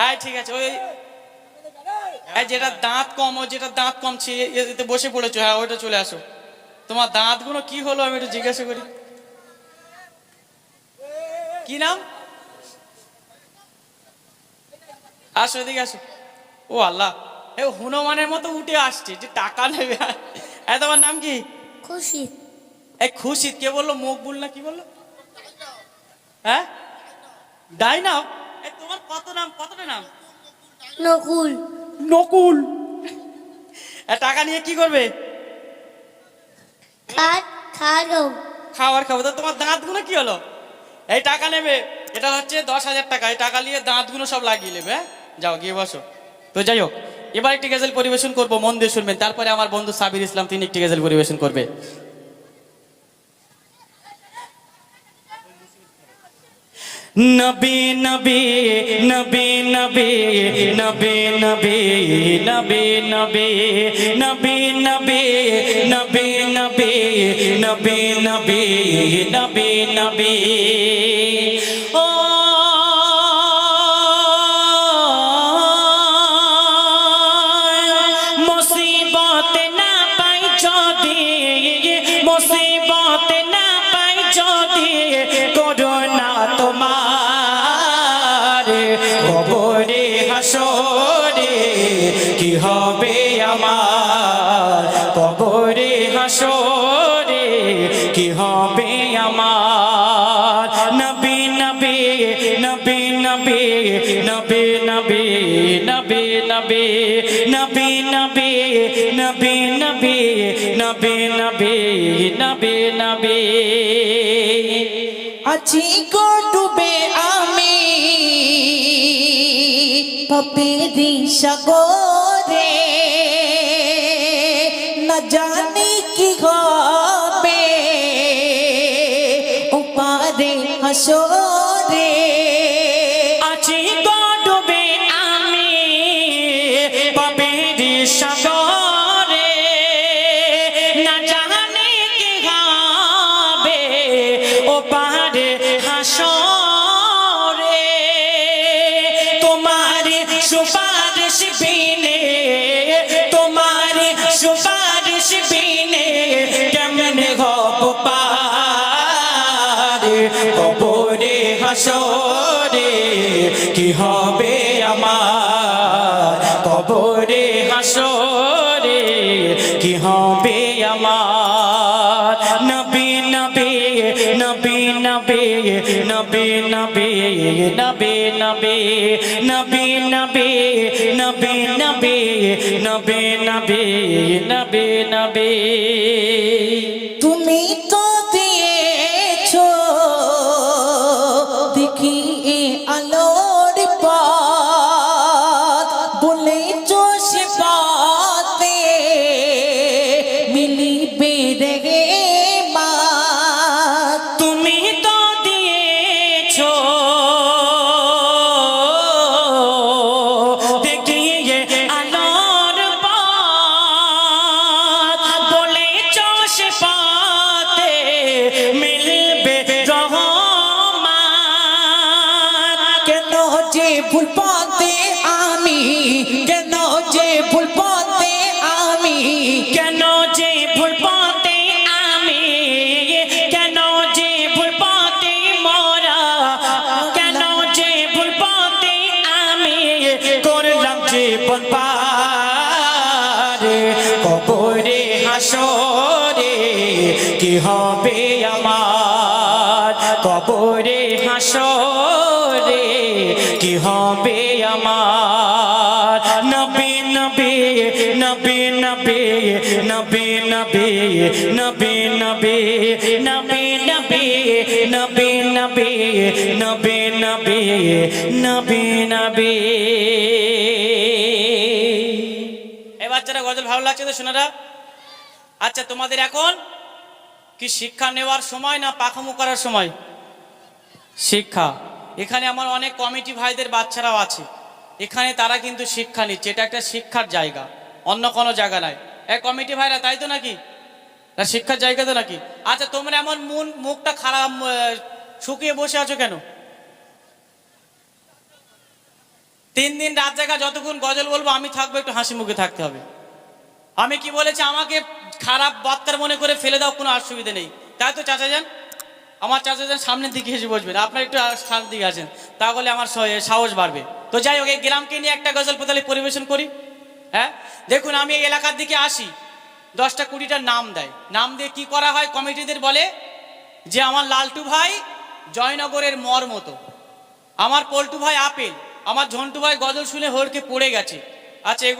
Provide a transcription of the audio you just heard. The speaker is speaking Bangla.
হ্যাঁ ঠিক আছে, ওই যেটা দাঁত কম, ও যেটা দাঁত কমছে এতে বসে পড়েছো, হ্যাঁ ওইটা চলে আসো। তোমার দাঁতগুলো কি হলো আমি একটু জিজ্ঞাসা করি, কি নাম? আসো এদিকে আসো। ও আল্লাহ, এ হনুমানের মতো উঠে আসছে যে টাকা নেবে। তোমার নাম কি? খুশি। এই খুশি কে বললো? মকবুল না কি বললো? হ্যাঁ ডাইনাও। তোমার কত নাম, কতটা নাম? নকুল। নকুল। টাকা নিয়ে কি করবে? খাও। খাবার খাবো। তো তোমার দাঁতগুলো কি হলো? এই টাকা নেবে, এটা হচ্ছে 10,000 টাকা। এই টাকা নিয়ে দাঁতগুলো সব লাগিয়ে নেবে। হ্যাঁ যাও গিয়ে বসো। তো যাই হোক, এবার একটি গজল পরিবেশন করবো, মন দিয়ে শুনবেন। তারপরে আমার বন্ধু সাবির ইসলাম তিনি একটি গজল পরিবেশন করবে। নবী নবী নবী নবী নবী নবী নবী নবী নবী নবী নবী নবী নবী নবী নবী নবী ও মুসিবত না পাই যদি, মুসিবত না পাই যদি, করোনা তোমার কবরে হাসরে কি হবে আমার, কবরে হাসরে কি হবে আমার। নবী নবী নবী নবী নবী নবী নবী নবী নবী নবী নবী নবী নবী নবী নবী নবী আছি গো ডুবে আমি পাপেরি সাগরে, না জানি কি হবে ওপারে হাসরে। আছি গো ডুবে আমি পাপের সাগরে, না জানি কি হবে ও পারে হাসরে। তোমার সুপারিশ বিনে, তোমার সুপারিশ বিনে কেমনে হব পার, কবরে হাসরে কি হবে আমার, কবরে হাসরে কি হবে আমার। নবী নবী নবী নবী নবী নবী নবী নবী নবী নবী নবী নবী নবী নবী নবী নবী তুমি তো দিয়েছো দেখি এ আলোর পথ, বলেছো সে পথে মিলিবে রে মা। তুমি তো দিয়েছো দেখিয়ে আলোর পথ, বলেছো সে পথে মিলবে রহমান। কেন যে ভুল পথে আমি, কেন যে ভুল পথে আমি, কেন যে ভুল পথে আমি, কেন যে ভুল পথে মোরা, কেন যে ভুল পথে আমি করলাম জীবন পার, কবরে হাসরে কি হবে আমার, কবরে হাসরে কি হবে আমার। নবী নবী নবী নবী নবী নবী নবী নবী নবী নবী নবী নবী নবী নবী নবী নবী। এই বাচ্চারা গজল ভালো লাগছে তো শোনারা? আচ্ছা তোমাদের এখন কি শিক্ষা নেওয়ার সময় না পাখামো করার সময়? শিক্ষা। এখানে আমার অনেক কমিটি ভাইদের বাচ্চারাও আছে, এখানে তারা কিন্তু শিক্ষা নিচ্ছে, এটা একটা শিক্ষার জায়গা, অন্য কোনো জায়গা নাই। এই কমিটি ভাইরা তাই তো নাকি? শিক্ষার জায়গা তো নাকি? আচ্ছা তোমরা এমন মুখটা খারাপ শুকিয়ে বসে আছো কেন? 3 দিন রাত জায়গা যতক্ষণ গজল বলবো আমি থাকবো, একটু হাসি মুখে থাকতে হবে। আমি কি বলেছি, আমাকে খারাপ বার্তার মনে করে ফেলে দাও, কোনো অসুবিধা নেই, তাই তো চাচা যান? আমার চাচা যান সামনের দিকে এসে বসবেন, আপনার একটু সামনের দিকে আসেন, তাহলে আমার সাহস বাড়বে। তো যাই হোক, এই গ্রামকে নিয়ে একটা গজল তাহলে পরিবেশন করি। হ্যাঁ, দেখুন আমি এই এলাকার দিকে আসি, 10টা 20টা নাম দেয়, নাম দিয়ে কি করা হয়, কমিটিদের বলে যে আমার লালটু ভাই জয়নগরের মর মতো, আমার পল্টু ভাই আপেল, আমার ঝন্টু ভাই গজল শুনে হড়কে পড়ে গেছে। আচ্ছা, এগুলো